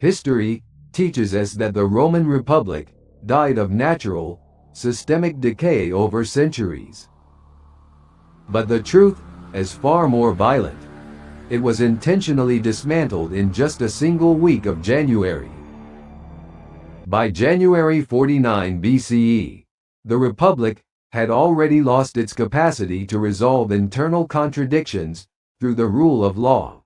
History teaches us that the Roman Republic died of natural, systemic decay over centuries. But the truth is far more violent. It was intentionally dismantled in just a single week of January. By January 49 BCE, the Republic had already lost its capacity to resolve internal contradictions through the rule of law.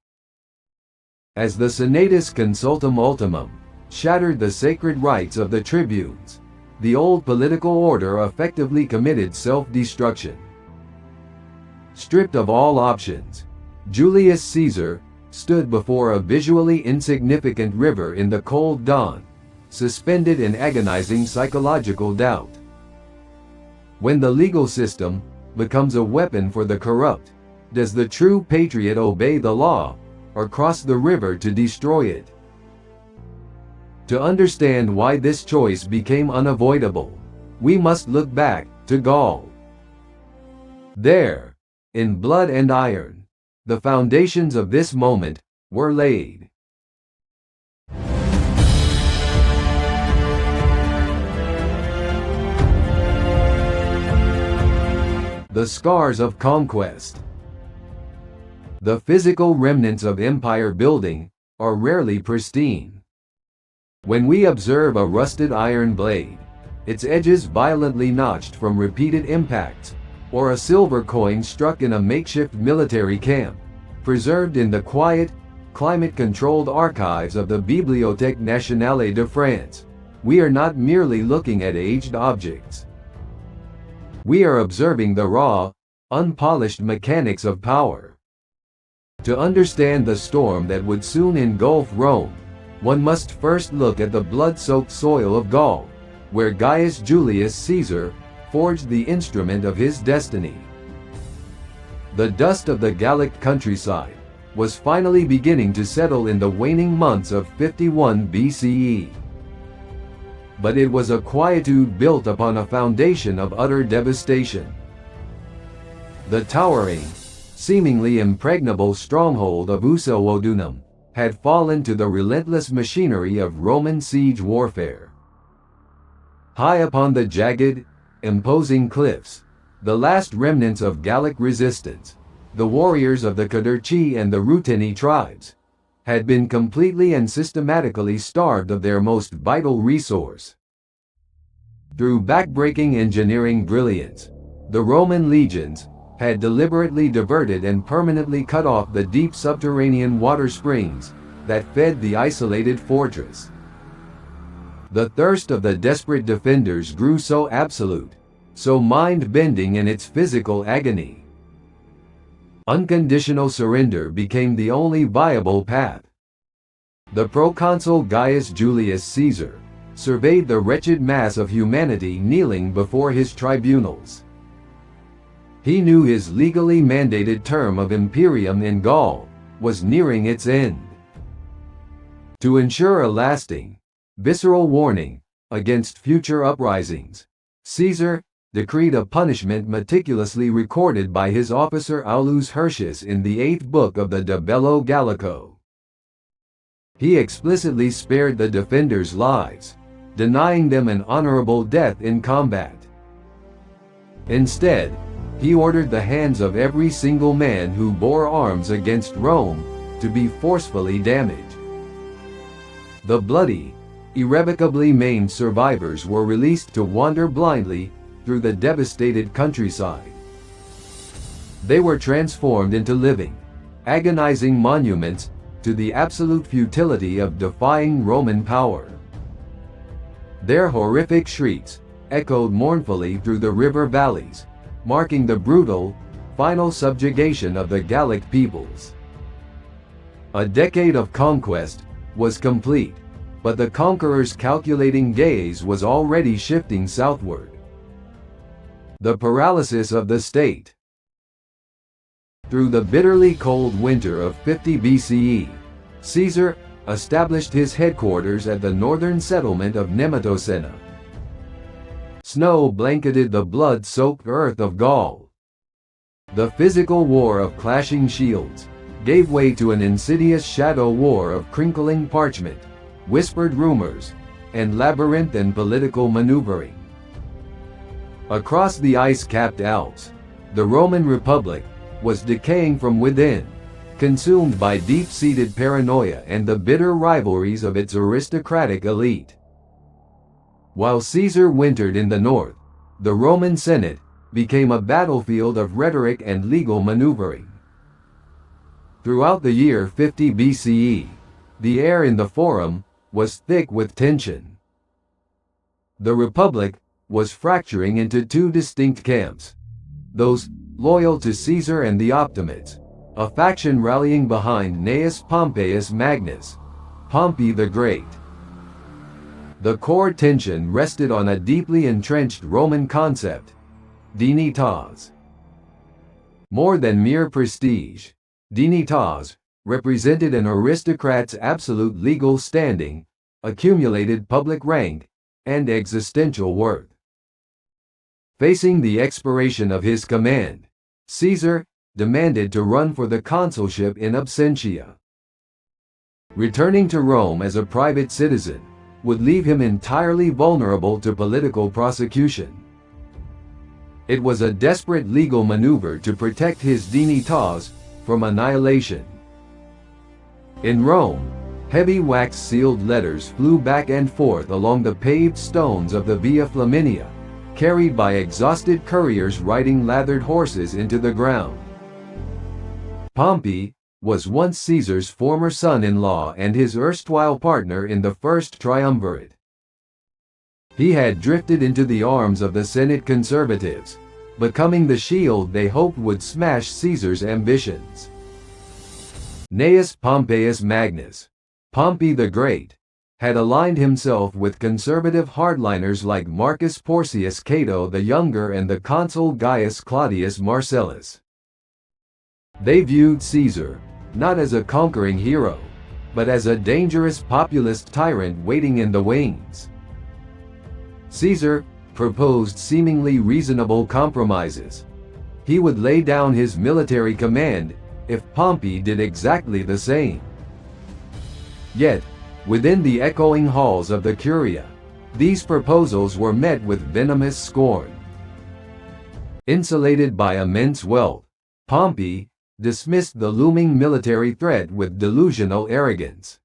As the Senatus Consultum Ultimum shattered the sacred rights of the tribunes, the old political order effectively committed self-destruction. Stripped of all options, Julius Caesar stood before a visually insignificant river in the cold dawn, suspended in agonizing psychological doubt. When the legal system becomes a weapon for the corrupt, does the true patriot obey the law or cross the river to destroy it? To understand why this choice became unavoidable, we must look back to Gaul. There, in blood and iron, the foundations of this moment were laid. The scars of conquest. The physical remnants of empire building are rarely pristine. When we observe a rusted iron blade, its edges violently notched from repeated impacts, or a silver coin struck in a makeshift military camp, preserved in the quiet, climate-controlled archives of the Bibliothèque Nationale de France, we are not merely looking at aged objects. We are observing the raw, unpolished mechanics of power. To understand the storm that would soon engulf Rome, one must first look at the blood-soaked soil of Gaul, where Gaius Julius Caesar forged the instrument of his destiny. The dust of the Gallic countryside was finally beginning to settle in the waning months of 51 BCE. But it was a quietude built upon a foundation of utter devastation. The towering, seemingly impregnable stronghold of Ussewodunum had fallen to the relentless machinery of Roman siege warfare. High upon the jagged, imposing cliffs, the last remnants of Gallic resistance, the warriors of the Caderci and the Ruteni tribes, had been completely and systematically starved of their most vital resource. Through backbreaking engineering brilliance, the Roman legions had deliberately diverted and permanently cut off the deep subterranean water springs that fed the isolated fortress. The thirst of the desperate defenders grew so absolute, so mind-bending in its physical agony. Unconditional surrender became the only viable path. The proconsul Gaius Julius Caesar surveyed the wretched mass of humanity kneeling before his tribunals. He knew his legally mandated term of imperium in Gaul was nearing its end. To ensure a lasting, visceral warning against future uprisings, Caesar decreed a punishment meticulously recorded by his officer Aulus Hirtius in the 8th book of the De Bello Gallico. He explicitly spared the defenders' lives, denying them an honorable death in combat. Instead, he ordered the hands of every single man who bore arms against Rome to be forcefully damaged. The bloody, irrevocably maimed survivors were released to wander blindly through the devastated countryside. They were transformed into living, agonizing monuments to the absolute futility of defying Roman power. Their horrific shrieks echoed mournfully through the river valleys, marking the brutal, final subjugation of the Gallic peoples. A decade of conquest was complete, but the conqueror's calculating gaze was already shifting southward. The paralysis of the state. Through the bitterly cold winter of 50 BCE, Caesar established his headquarters at the northern settlement of Nematocena. Snow blanketed the blood-soaked earth of Gaul. The physical war of clashing shields gave way to an insidious shadow war of crinkling parchment, whispered rumors, and labyrinthine political maneuvering. Across the ice-capped Alps, the Roman Republic was decaying from within, consumed by deep-seated paranoia and the bitter rivalries of its aristocratic elite. While Caesar wintered in the north, the Roman Senate became a battlefield of rhetoric and legal maneuvering. Throughout the year 50 BCE, the air in the Forum was thick with tension. The Republic was fracturing into two distinct camps: those loyal to Caesar and the Optimates, a faction rallying behind Gnaeus Pompeius Magnus, Pompey the Great. The core tension rested on a deeply entrenched Roman concept: dignitas. More than mere prestige, dignitas represented an aristocrat's absolute legal standing, accumulated public rank, and existential worth. Facing the expiration of his command, Caesar demanded to run for the consulship in absentia. Returning to Rome as a private citizen would leave him entirely vulnerable to political prosecution. It was a desperate legal maneuver to protect his dignitas from annihilation. In Rome, heavy wax-sealed letters flew back and forth along the paved stones of the Via Flaminia, carried by exhausted couriers riding lathered horses into the ground. Pompey was once Caesar's former son-in-law and his erstwhile partner in the first triumvirate. He had drifted into the arms of the Senate conservatives, becoming the shield they hoped would smash Caesar's ambitions. Gnaeus Pompeius Magnus, Pompey the Great, had aligned himself with conservative hardliners like Marcus Porcius Cato the Younger and the consul Gaius Claudius Marcellus. They viewed Caesar not as a conquering hero, but as a dangerous populist tyrant waiting in the wings. Caesar proposed seemingly reasonable compromises. He would lay down his military command if Pompey did exactly the same. Yet, within the echoing halls of the Curia, these proposals were met with venomous scorn. Insulated by immense wealth, Pompey dismissed the looming military threat with delusional arrogance.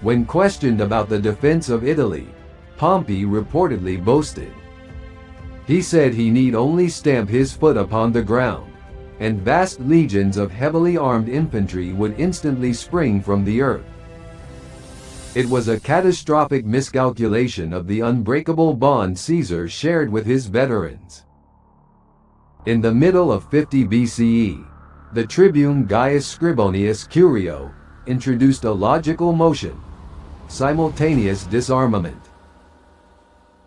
When questioned about the defense of Italy, Pompey reportedly boasted. He said he need only stamp his foot upon the ground, and vast legions of heavily armed infantry would instantly spring from the earth. It was a catastrophic miscalculation of the unbreakable bond Caesar shared with his veterans. In the middle of 50 BCE, the tribune Gaius Scribonius Curio introduced a logical motion: simultaneous disarmament.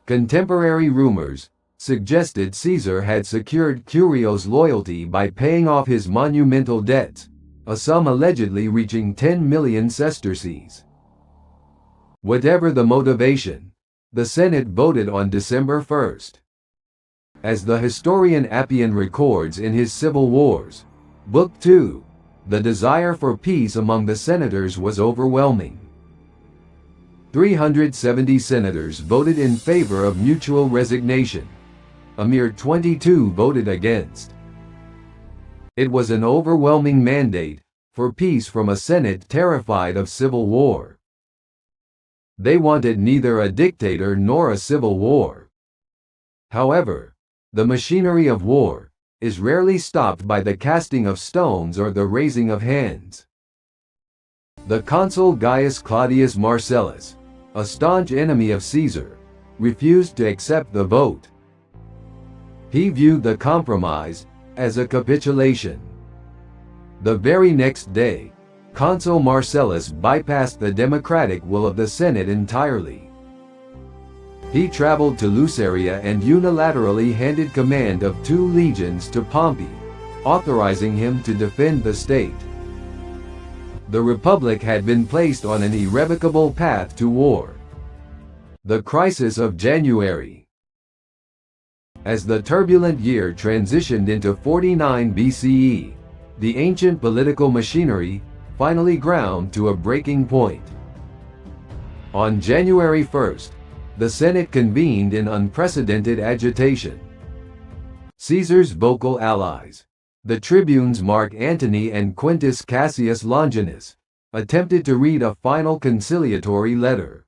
Contemporary rumors suggested Caesar had secured Curio's loyalty by paying off his monumental debts, a sum allegedly reaching 10 million sesterces. Whatever the motivation, the Senate voted on December 1st. As the historian Appian records in his Civil Wars, Book 2, the desire for peace among the senators was overwhelming. 370 senators voted in favor of mutual resignation. A mere 22 voted against. It was an overwhelming mandate for peace from a Senate terrified of civil war. They wanted neither a dictator nor a civil war. However, the machinery of war is rarely stopped by the casting of stones or the raising of hands. The consul Gaius Claudius Marcellus, a staunch enemy of Caesar, refused to accept the vote. He viewed the compromise as a capitulation. The very next day, Consul Marcellus bypassed the democratic will of the Senate entirely. He traveled to Luceria and unilaterally handed command of 2 legions to Pompey, authorizing him to defend the state. The Republic had been placed on an irrevocable path to war. The crisis of January. As the turbulent year transitioned into 49 BCE, the ancient political machinery finally ground to a breaking point. On January 1st, the Senate convened in unprecedented agitation. Caesar's vocal allies, the tribunes Mark Antony and Quintus Cassius Longinus, attempted to read a final conciliatory letter.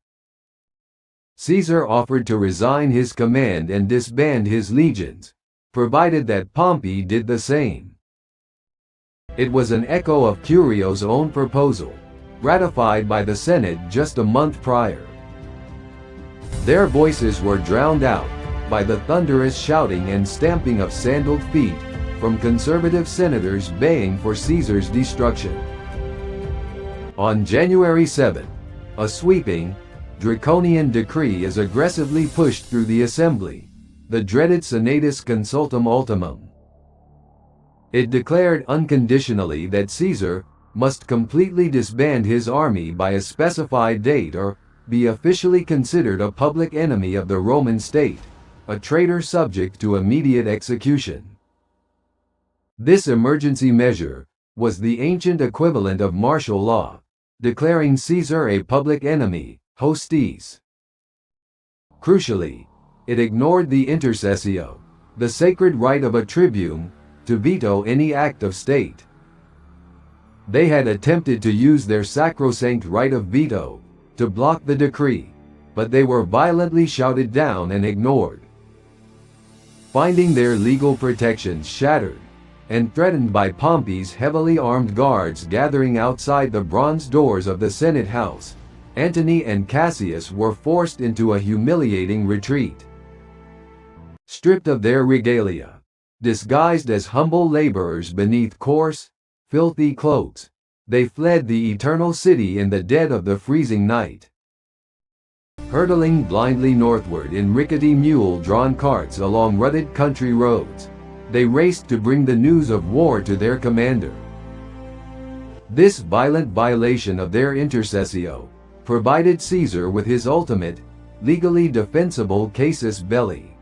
Caesar offered to resign his command and disband his legions, provided that Pompey did the same. It was an echo of Curio's own proposal, ratified by the Senate just a month prior. Their voices were drowned out by the thunderous shouting and stamping of sandaled feet from conservative senators baying for Caesar's destruction. On January 7, a sweeping, draconian decree is aggressively pushed through the assembly, the dreaded Senatus Consultum Ultimum. It declared unconditionally that Caesar must completely disband his army by a specified date or be officially considered a public enemy of the Roman state, a traitor subject to immediate execution. This emergency measure was the ancient equivalent of martial law, declaring Caesar a public enemy, hostis. Crucially, it ignored the intercessio, the sacred right of a tribune, to veto any act of state. They had attempted to use their sacrosanct right of veto to block the decree, but they were violently shouted down and ignored. Finding their legal protections shattered, and threatened by Pompey's heavily armed guards gathering outside the bronze doors of the Senate House, Antony and Cassius were forced into a humiliating retreat. Stripped of their regalia, disguised as humble laborers beneath coarse, filthy cloaks, they fled the eternal city in the dead of the freezing night. Hurtling blindly northward in rickety mule-drawn carts along rutted country roads, they raced to bring the news of war to their commander. This violent violation of their intercessio provided Caesar with his ultimate, legally defensible casus belli.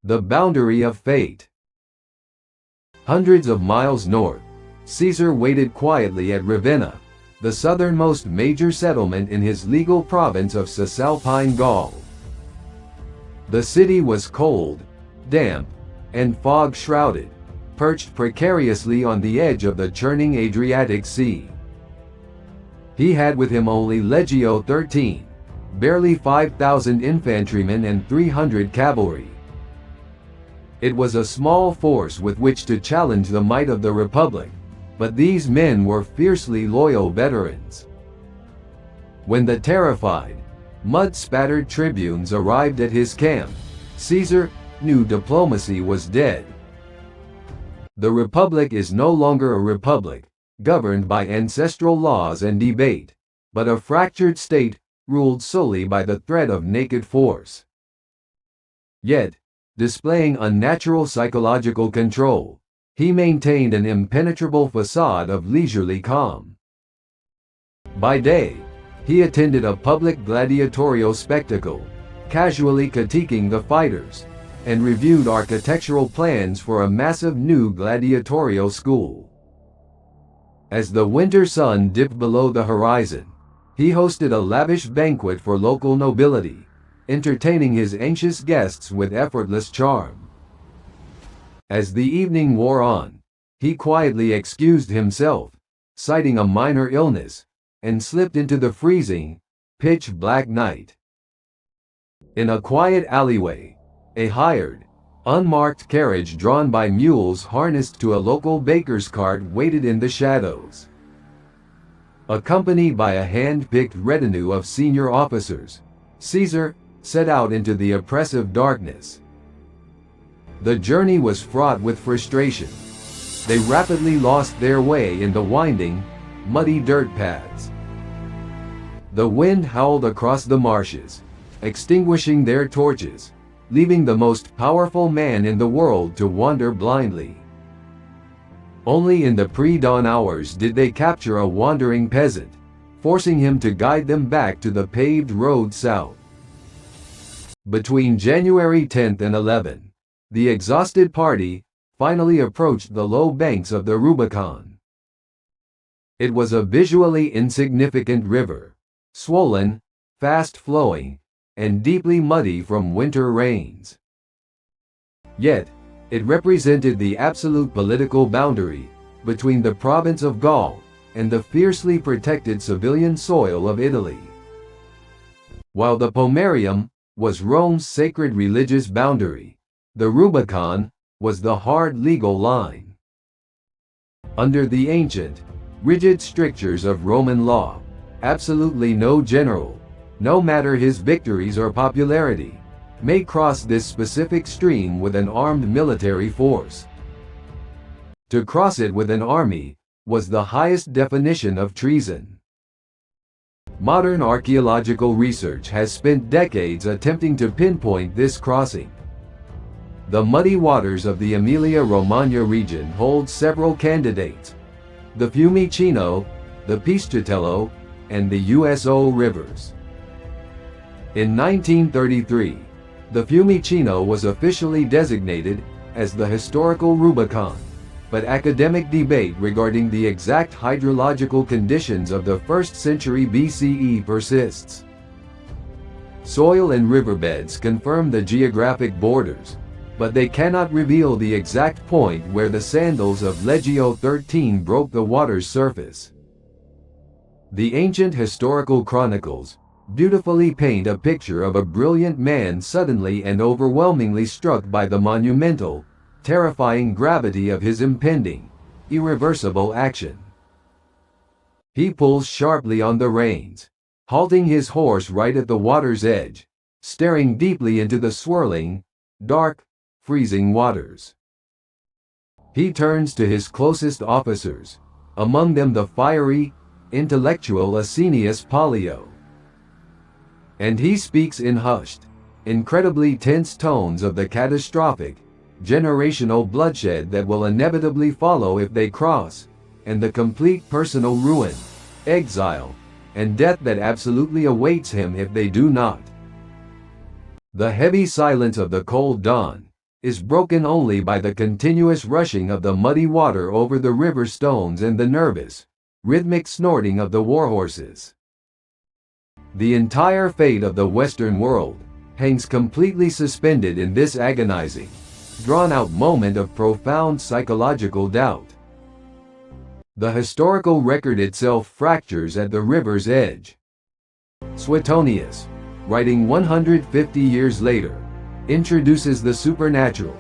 The boundary of fate. Hundreds of miles north, Caesar waited quietly at Ravenna, the southernmost major settlement in his legal province of Cisalpine Gaul. The city was cold, damp, and fog-shrouded, perched precariously on the edge of the churning Adriatic Sea. He had with him only Legio 13, barely 5,000 infantrymen and 300 cavalry. It was a small force with which to challenge the might of the Republic, but these men were fiercely loyal veterans. When the terrified, mud-spattered tribunes arrived at his camp, Caesar knew diplomacy was dead. The Republic is no longer a republic, governed by ancestral laws and debate, but a fractured state, ruled solely by the threat of naked force. Yet, displaying unnatural psychological control, he maintained an impenetrable facade of leisurely calm. By day, he attended a public gladiatorial spectacle, casually critiquing the fighters, and reviewed architectural plans for a massive new gladiatorial school. As the winter sun dipped below the horizon, he hosted a lavish banquet for local nobility, entertaining his anxious guests with effortless charm. As the evening wore on, he quietly excused himself, citing a minor illness, and slipped into the freezing, pitch-black night. In a quiet alleyway, a hired, unmarked carriage drawn by mules harnessed to a local baker's cart waited in the shadows. Accompanied by a hand-picked retinue of senior officers, Caesar set out into the oppressive darkness. The journey was fraught with frustration. They rapidly lost their way in the winding, muddy dirt paths. The wind howled across the marshes, extinguishing their torches, leaving the most powerful man in the world to wander blindly. Only in the pre-dawn hours did they capture a wandering peasant, forcing him to guide them back to the paved road south. Between January 10 and 11, the exhausted party finally approached the low banks of the Rubicon. It was a visually insignificant river, swollen, fast-flowing, and deeply muddy from winter rains. Yet, it represented the absolute political boundary between the province of Gaul and the fiercely protected civilian soil of Italy. While the Pomerium was Rome's sacred religious boundary, the Rubicon was the hard legal line. Under the ancient, rigid strictures of Roman law, absolutely no general, no matter his victories or popularity, may cross this specific stream with an armed military force. To cross it with an army was the highest definition of treason. Modern archaeological research has spent decades attempting to pinpoint this crossing. The muddy waters of the Emilia-Romagna region hold several candidates: the Fiumicino, the Piscitello, and the Uso rivers. In 1933, the Fiumicino was officially designated as the historical Rubicon, but academic debate regarding the exact hydrological conditions of the 1st century BCE persists. Soil and riverbeds confirm the geographic borders, but they cannot reveal the exact point where the sandals of Legio XIII broke the water's surface. The ancient historical chronicles beautifully paint a picture of a brilliant man suddenly and overwhelmingly struck by the monumental, terrifying gravity of his impending, irreversible action. He pulls sharply on the reins, halting his horse right at the water's edge, staring deeply into the swirling, dark, freezing waters. He turns to his closest officers, among them the fiery, intellectual Asinius Pollio. And he speaks in hushed, incredibly tense tones of the catastrophic, generational bloodshed that will inevitably follow if they cross, and the complete personal ruin, exile, and death that absolutely awaits him if they do not. The heavy silence of the cold dawn is broken only by the continuous rushing of the muddy water over the river stones and the nervous, rhythmic snorting of the warhorses. The entire fate of the Western world hangs completely suspended in this agonizing, drawn-out moment of profound psychological doubt. The historical record itself fractures at the river's edge. Suetonius, writing 150 years later, introduces the supernatural,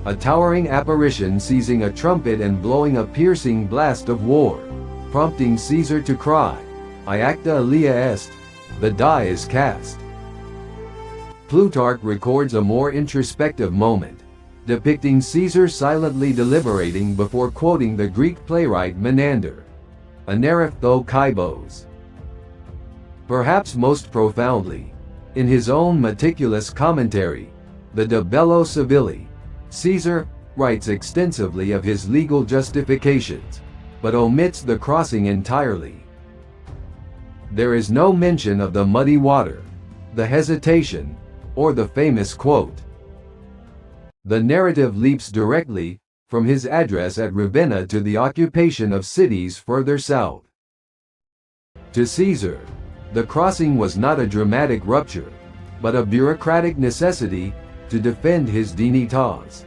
a towering apparition seizing a trumpet and blowing a piercing blast of war, prompting Caesar to cry, "Iacta alia est," the die is cast. Plutarch records a more introspective moment, depicting Caesar silently deliberating before quoting the Greek playwright Menander, "Anerephtho kaibos." Perhaps most profoundly, in his own meticulous commentary, the De Bello Civili, Caesar writes extensively of his legal justifications, but omits the crossing entirely. There is no mention of the muddy water, the hesitation, or the famous quote. The narrative leaps directly from his address at Ravenna to the occupation of cities further south. To Caesar, the crossing was not a dramatic rupture, but a bureaucratic necessity to defend his dignitas.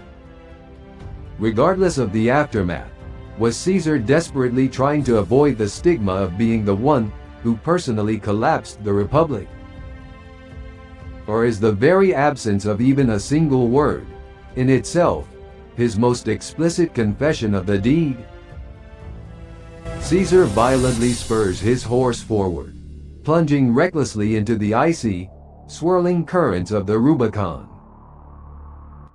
Regardless of the aftermath, was Caesar desperately trying to avoid the stigma of being the one who personally collapsed the Republic? Or is the very absence of even a single word, in itself, his most explicit confession of the deed? Caesar violently spurs his horse forward, plunging recklessly into the icy, swirling currents of the Rubicon.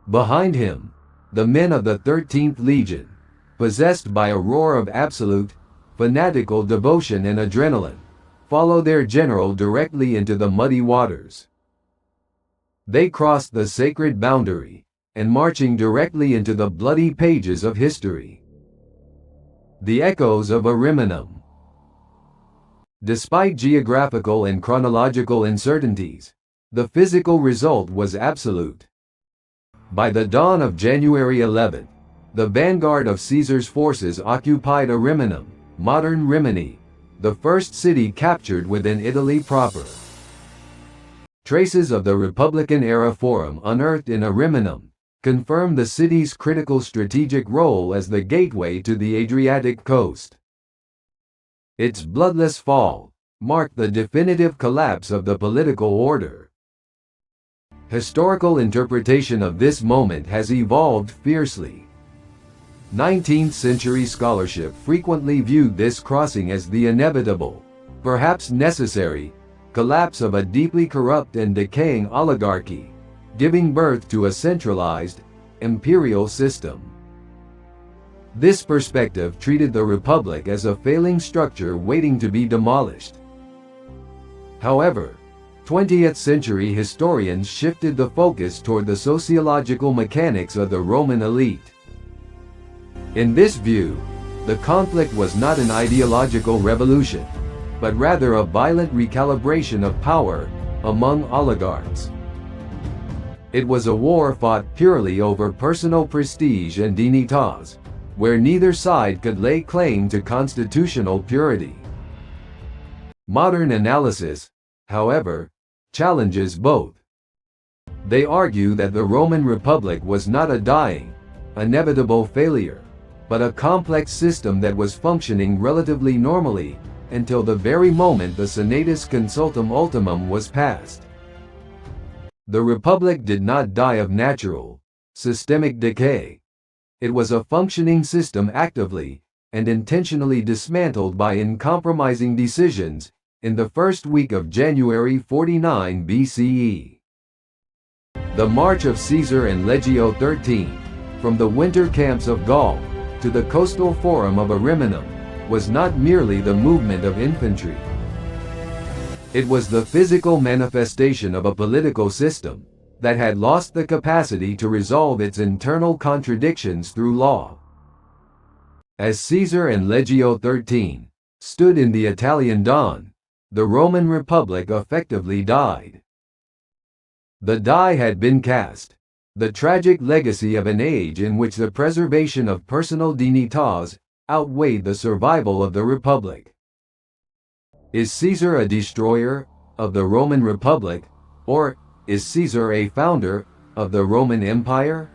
Behind him, the men of the 13th Legion, possessed by a roar of absolute, fanatical devotion and adrenaline, follow their general directly into the muddy waters. They cross the sacred boundary, and marching directly into the bloody pages of history. The echoes of Ariminum. Despite geographical and chronological uncertainties, the physical result was absolute. By the dawn of January 11, the vanguard of Caesar's forces occupied Ariminum, modern Rimini, the first city captured within Italy proper. Traces of the Republican-era Forum unearthed in Ariminum confirm the city's critical strategic role as the gateway to the Adriatic coast. Its bloodless fall marked the definitive collapse of the political order. Historical interpretation of this moment has evolved fiercely. 19th-century scholarship frequently viewed this crossing as the inevitable, perhaps necessary, collapse of a deeply corrupt and decaying oligarchy, giving birth to a centralized, imperial system. This perspective treated the Republic as a failing structure waiting to be demolished. However, 20th-century historians shifted the focus toward the sociological mechanics of the Roman elite. In this view, the conflict was not an ideological revolution, but rather a violent recalibration of power among oligarchs. It was a war fought purely over personal prestige and dignitas, where neither side could lay claim to constitutional purity. Modern analysis, however, challenges both. They argue that the Roman Republic was not a dying, inevitable failure, but a complex system that was functioning relatively normally until the very moment the Senatus Consultum Ultimum was passed. The Republic did not die of natural, systemic decay. It was a functioning system actively and intentionally dismantled by uncompromising decisions in the first week of January 49 BCE. The march of Caesar and Legio XIII, from the winter camps of Gaul to the coastal forum of Ariminum, was not merely the movement of infantry. It was the physical manifestation of a political system that had lost the capacity to resolve its internal contradictions through law. As Caesar and Legio XIII stood in the Italian dawn, the Roman Republic effectively died. The die had been cast, the tragic legacy of an age in which the preservation of personal dignitas outweighed the survival of the Republic. Is Caesar a destroyer of the Roman Republic, or is Caesar a founder of the Roman Empire?